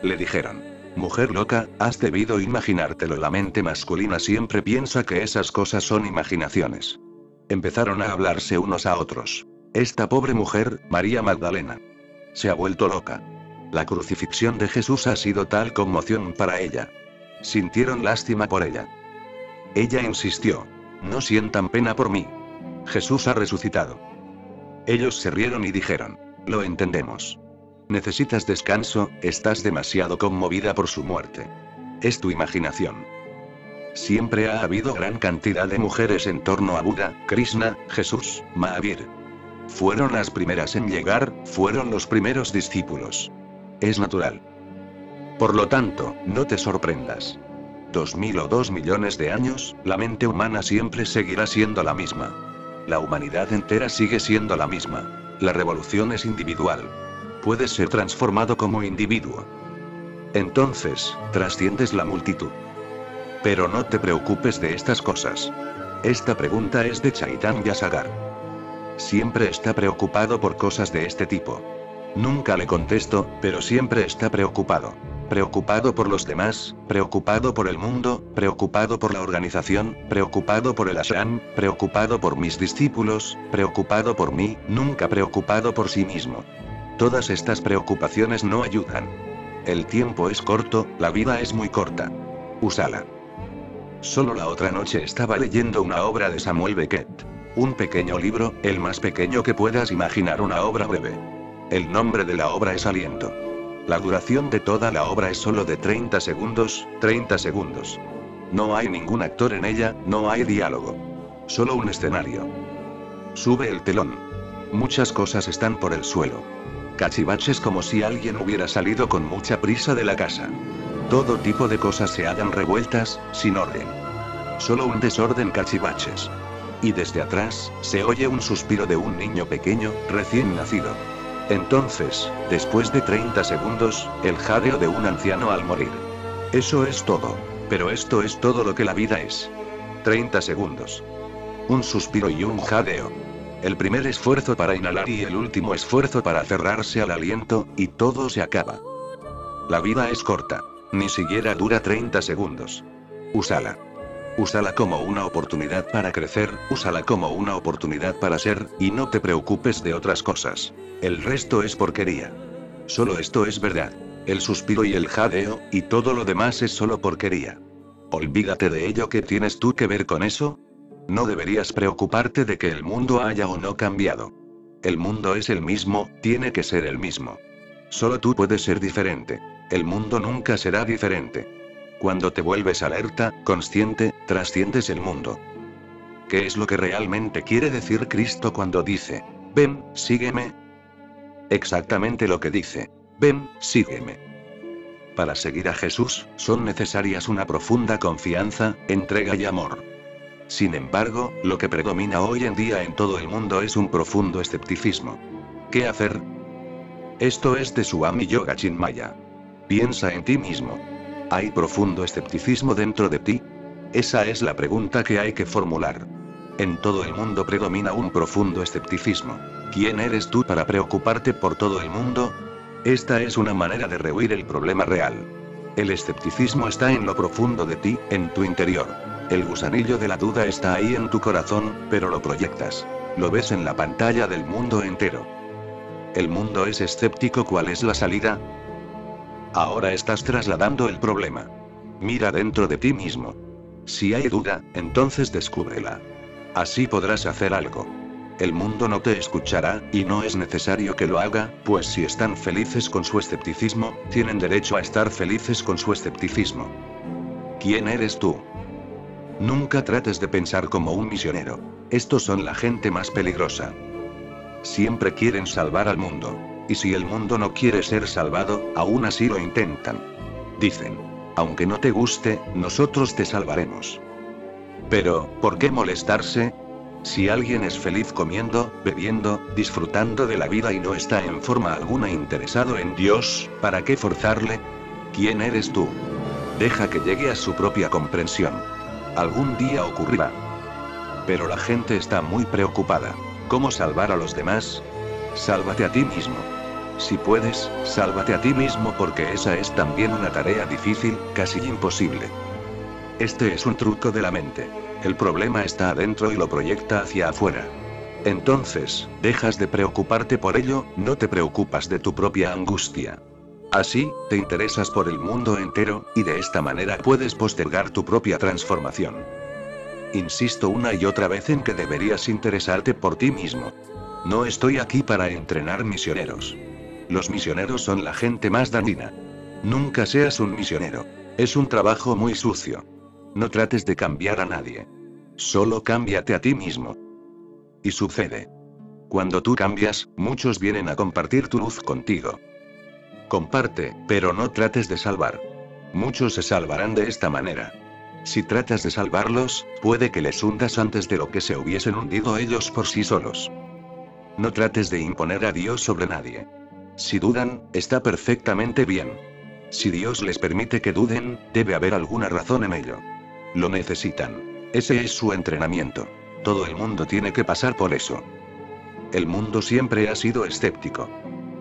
Le dijeron: Mujer loca, has debido imaginártelo. La mente masculina siempre piensa que esas cosas son imaginaciones. Empezaron a hablarse unos a otros. Esta pobre mujer, María Magdalena, se ha vuelto loca. La crucifixión de Jesús ha sido tal conmoción para ella. Sintieron lástima por ella. Ella insistió: No sientan pena por mí. Jesús ha resucitado. Ellos se rieron y dijeron: Lo entendemos. Necesitas descanso, estás demasiado conmovida por su muerte. Es tu imaginación. Siempre ha habido gran cantidad de mujeres en torno a Buda, Krishna, Jesús, Mahavir. Fueron las primeras en llegar, fueron los primeros discípulos. Es natural. Por lo tanto, no te sorprendas. 2000 o 2 millones de años, la mente humana siempre seguirá siendo la misma. La humanidad entera sigue siendo la misma. La revolución es individual. Puedes ser transformado como individuo. Entonces, trasciendes la multitud. Pero no te preocupes de estas cosas. Esta pregunta es de Chaitanya Sagar. Siempre está preocupado por cosas de este tipo. Nunca le contesto, pero siempre está preocupado. preocupado por los demás, preocupado por el mundo, preocupado por la organización, preocupado por el ashram, preocupado por mis discípulos, preocupado por mí, nunca preocupado por sí mismo. Todas estas preocupaciones no ayudan. El tiempo es corto, la vida es muy corta. Úsala. Solo la otra noche estaba leyendo una obra de Samuel Beckett. Un pequeño libro, el más pequeño que puedas imaginar, una obra breve. El nombre de la obra es Aliento. La duración de toda la obra es solo de 30 segundos, 30 segundos. No hay ningún actor en ella, no hay diálogo. Solo un escenario. Sube el telón. Muchas cosas están por el suelo. Cachivaches como si alguien hubiera salido con mucha prisa de la casa. Todo tipo de cosas se hallan revueltas, sin orden. Solo un desorden, cachivaches. Y desde atrás, se oye un suspiro de un niño pequeño, recién nacido. Entonces, después de 30 segundos, el jadeo de un anciano al morir. Eso es todo. Pero esto es todo lo que la vida es. 30 segundos. Un suspiro y un jadeo. El primer esfuerzo para inhalar y el último esfuerzo para cerrarse al aliento, y todo se acaba. La vida es corta. Ni siquiera dura 30 segundos. Úsala. Úsala como una oportunidad para crecer, úsala como una oportunidad para ser, y no te preocupes de otras cosas. El resto es porquería. Solo esto es verdad. El suspiro y el jadeo, y todo lo demás es solo porquería. Olvídate de ello. ¿Qué tienes tú que ver con eso? No deberías preocuparte de que el mundo haya o no cambiado. El mundo es el mismo, tiene que ser el mismo. Solo tú puedes ser diferente. El mundo nunca será diferente. Cuando te vuelves alerta, consciente, trasciendes el mundo. ¿Qué es lo que realmente quiere decir Cristo cuando dice, ven, sígueme? Exactamente lo que dice, ven, sígueme. Para seguir a Jesús, son necesarias una profunda confianza, entrega y amor. Sin embargo, lo que predomina hoy en día en todo el mundo es un profundo escepticismo. ¿Qué hacer? Esto es de Swami Yoga Chinmaya. Piensa en ti mismo. ¿Hay profundo escepticismo dentro de ti? Esa es la pregunta que hay que formular. En todo el mundo predomina un profundo escepticismo. ¿Quién eres tú para preocuparte por todo el mundo? Esta es una manera de rehuir el problema real. El escepticismo está en lo profundo de ti, en tu interior. El gusanillo de la duda está ahí en tu corazón, pero lo proyectas. Lo ves en la pantalla del mundo entero. El mundo es escéptico. ¿Cuál es la salida? Ahora estás trasladando el problema. Mira dentro de ti mismo. Si hay duda, entonces descúbrela. Así podrás hacer algo. El mundo no te escuchará, y no es necesario que lo haga, pues si están felices con su escepticismo, tienen derecho a estar felices con su escepticismo. ¿Quién eres tú? Nunca trates de pensar como un misionero. Estos son la gente más peligrosa. Siempre quieren salvar al mundo. Y si el mundo no quiere ser salvado, aún así lo intentan. Dicen, aunque no te guste, nosotros te salvaremos. Pero, ¿por qué molestarse? Si alguien es feliz comiendo, bebiendo, disfrutando de la vida y no está en forma alguna interesado en Dios, ¿para qué forzarle? ¿Quién eres tú? Deja que llegue a su propia comprensión. Algún día ocurrirá. Pero la gente está muy preocupada. ¿Cómo salvar a los demás? Sálvate a ti mismo. Si puedes, sálvate a ti mismo, porque esa es también una tarea difícil, casi imposible. Este es un truco de la mente. El problema está adentro y lo proyecta hacia afuera. Entonces, dejas de preocuparte por ello, no te preocupas de tu propia angustia. Así, te interesas por el mundo entero, y de esta manera puedes postergar tu propia transformación. Insisto una y otra vez en que deberías interesarte por ti mismo. No estoy aquí para entrenar misioneros. Los misioneros son la gente más dañina. Nunca seas un misionero. Es un trabajo muy sucio. No trates de cambiar a nadie. Solo cámbiate a ti mismo. Y sucede. Cuando tú cambias, muchos vienen a compartir tu luz contigo. Comparte, pero no trates de salvar. Muchos se salvarán de esta manera. Si tratas de salvarlos, puede que les hundas antes de lo que se hubiesen hundido ellos por sí solos. No trates de imponer a Dios sobre nadie. Si dudan, está perfectamente bien. Si Dios les permite que duden, debe haber alguna razón en ello. Lo necesitan. Ese es su entrenamiento. Todo el mundo tiene que pasar por eso. El mundo siempre ha sido escéptico.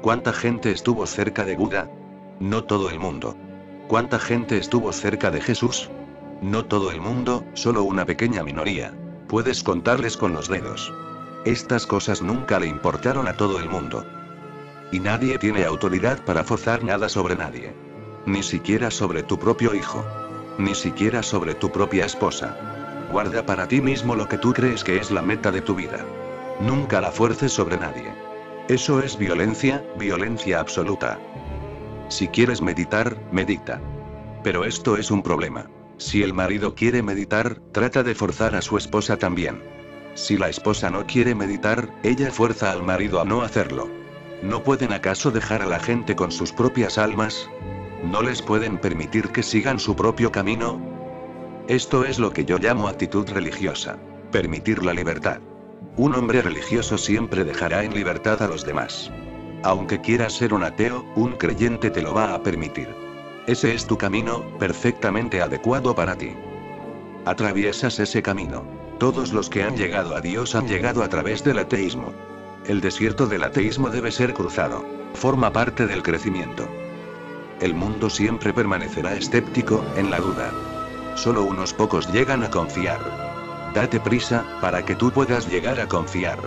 ¿Cuánta gente estuvo cerca de Buda? No todo el mundo. ¿Cuánta gente estuvo cerca de Jesús? No todo el mundo, solo una pequeña minoría. Puedes contarles con los dedos. Estas cosas nunca le importaron a todo el mundo. Y nadie tiene autoridad para forzar nada sobre nadie. Ni siquiera sobre tu propio hijo. Ni siquiera sobre tu propia esposa. Guarda para ti mismo lo que tú crees que es la meta de tu vida. Nunca la fuerces sobre nadie. Eso es violencia, violencia absoluta. Si quieres meditar, medita. Pero esto es un problema. Si el marido quiere meditar, trata de forzar a su esposa también. Si la esposa no quiere meditar, ella fuerza al marido a no hacerlo. ¿No pueden acaso dejar a la gente con sus propias almas? ¿No les pueden permitir que sigan su propio camino? Esto es lo que yo llamo actitud religiosa. Permitir la libertad. Un hombre religioso siempre dejará en libertad a los demás. Aunque quieras ser un ateo, un creyente te lo va a permitir. Ese es tu camino, perfectamente adecuado para ti. Atraviesas ese camino. Todos los que han llegado a Dios han llegado a través del ateísmo. El desierto del ateísmo debe ser cruzado. Forma parte del crecimiento. El mundo siempre permanecerá escéptico, en la duda. Solo unos pocos llegan a confiar. Date prisa, para que tú puedas llegar a confiar.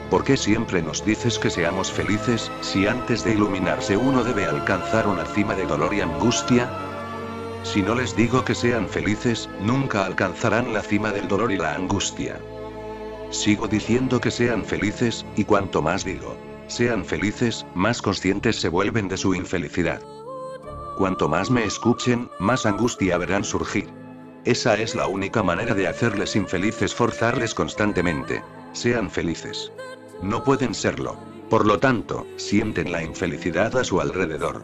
¿Por qué siempre nos dices que seamos felices, si antes de iluminarse uno debe alcanzar una cima de dolor y angustia? Si no les digo que sean felices, nunca alcanzarán la cima del dolor y la angustia. Sigo diciendo que sean felices, y cuanto más digo, sean felices, más conscientes se vuelven de su infelicidad. Cuanto más me escuchen, más angustia verán surgir. Esa es la única manera de hacerles infelices, forzarles constantemente. Sean felices. No pueden serlo. Por lo tanto, sienten la infelicidad a su alrededor.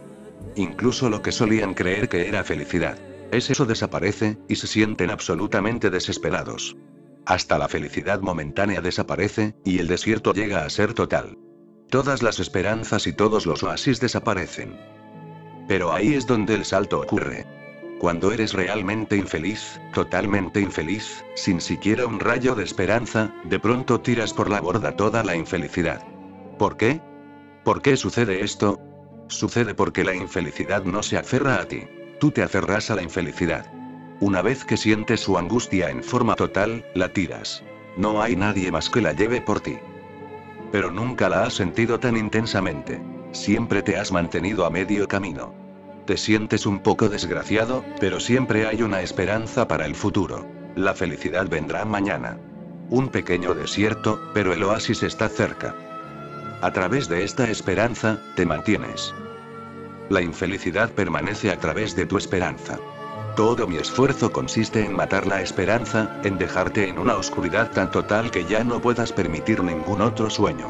Incluso lo que solían creer que era felicidad. Eso desaparece, y se sienten absolutamente desesperados. Hasta la felicidad momentánea desaparece, y el desierto llega a ser total. Todas las esperanzas y todos los oasis desaparecen. Pero ahí es donde el salto ocurre. Cuando eres realmente infeliz, totalmente infeliz, sin siquiera un rayo de esperanza, de pronto tiras por la borda toda la infelicidad. ¿Por qué? ¿Por qué sucede esto? Sucede porque la infelicidad no se aferra a ti. Tú te aferras a la infelicidad. Una vez que sientes su angustia en forma total, la tiras. No hay nadie más que la lleve por ti. Pero nunca la has sentido tan intensamente. Siempre te has mantenido a medio camino. Te sientes un poco desgraciado, pero siempre hay una esperanza para el futuro. La felicidad vendrá mañana. Un pequeño desierto, pero el oasis está cerca. A través de esta esperanza, te mantienes. La infelicidad permanece a través de tu esperanza. Todo mi esfuerzo consiste en matar la esperanza, en dejarte en una oscuridad tan total que ya no puedas permitir ningún otro sueño.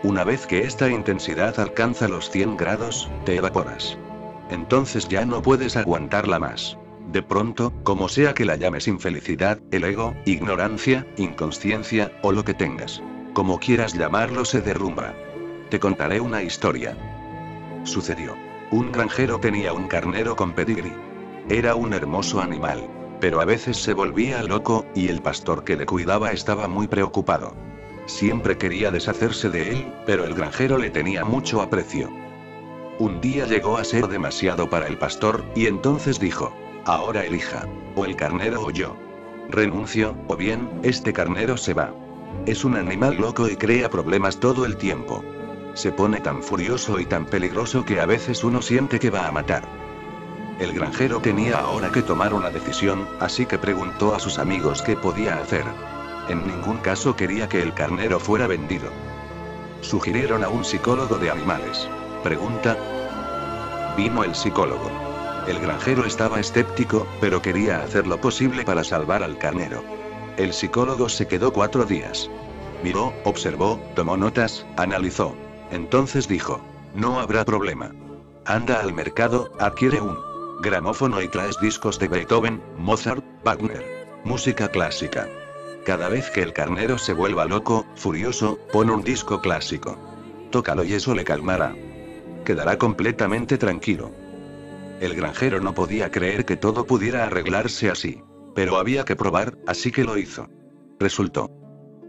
Una vez que esta intensidad alcanza los 100 grados, te evaporas. Entonces ya no puedes aguantarla más. De pronto, como sea que la llames infelicidad, el ego, ignorancia, inconsciencia, o lo que tengas. Como quieras llamarlo, se derrumba. Te contaré una historia. Sucedió. Un granjero tenía un carnero con pedigrí. Era un hermoso animal. Pero a veces se volvía loco, y el pastor que le cuidaba estaba muy preocupado. Siempre quería deshacerse de él, pero el granjero le tenía mucho aprecio. Un día llegó a ser demasiado para el pastor, y entonces dijo: ahora elija, o el carnero o yo. Renuncio, o bien, este carnero se va. Es un animal loco y crea problemas todo el tiempo. Se pone tan furioso y tan peligroso que a veces uno siente que va a matar. El granjero tenía ahora que tomar una decisión, así que preguntó a sus amigos qué podía hacer. En ningún caso quería que el carnero fuera vendido. Sugirieron a un psicólogo de animales. Pregunta. Vino el psicólogo. El granjero estaba escéptico, pero quería hacer lo posible para salvar al carnero. El psicólogo se quedó 4 días. Miró, observó, tomó notas, analizó. Entonces dijo: no habrá problema. Anda al mercado, adquiere un gramófono y traes discos de Beethoven, Mozart, Wagner. Música clásica. Cada vez que el carnero se vuelva loco, furioso, pon un disco clásico. Tócalo y eso le calmará. Quedará completamente tranquilo. El granjero no podía creer que todo pudiera arreglarse así. Pero había que probar, así que lo hizo. Resultó.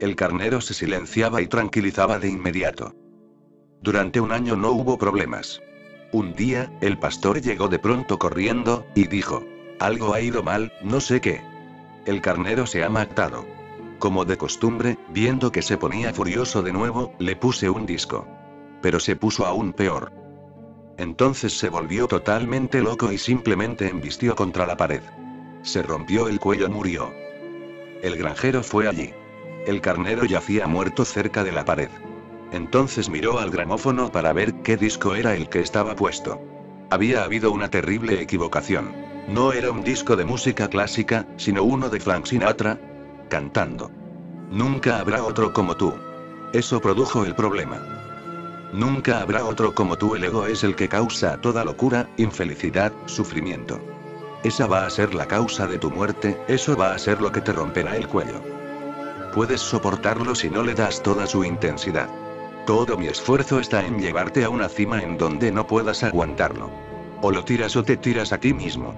El carnero se silenciaba y tranquilizaba de inmediato. Durante un año no hubo problemas. Un día, el pastor llegó de pronto corriendo, y dijo: algo ha ido mal, no sé qué. El carnero se ha matado. Como de costumbre, viendo que se ponía furioso de nuevo, le puse un disco. Pero se puso aún peor. Entonces se volvió totalmente loco y simplemente embistió contra la pared. Se rompió el cuello, murió. El granjero fue allí. El carnero yacía muerto cerca de la pared. Entonces miró al gramófono para ver qué disco era el que estaba puesto. Había habido una terrible equivocación. No era un disco de música clásica, sino uno de Frank Sinatra, cantando: nunca habrá otro como tú. Eso produjo el problema. Nunca habrá otro como tú. El ego es el que causa toda locura, infelicidad, sufrimiento. Esa va a ser la causa de tu muerte, eso va a ser lo que te romperá el cuello. Puedes soportarlo si no le das toda su intensidad. Todo mi esfuerzo está en llevarte a una cima en donde no puedas aguantarlo. O lo tiras o te tiras a ti mismo.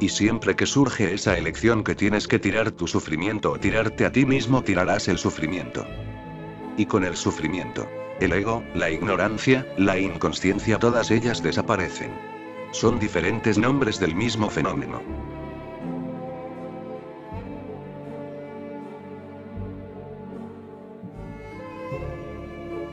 Y siempre que surge esa elección que tienes que tirar tu sufrimiento o tirarte a ti mismo, tirarás el sufrimiento. Y con el sufrimiento, el ego, la ignorancia, la inconsciencia, todas ellas desaparecen. Son diferentes nombres del mismo fenómeno.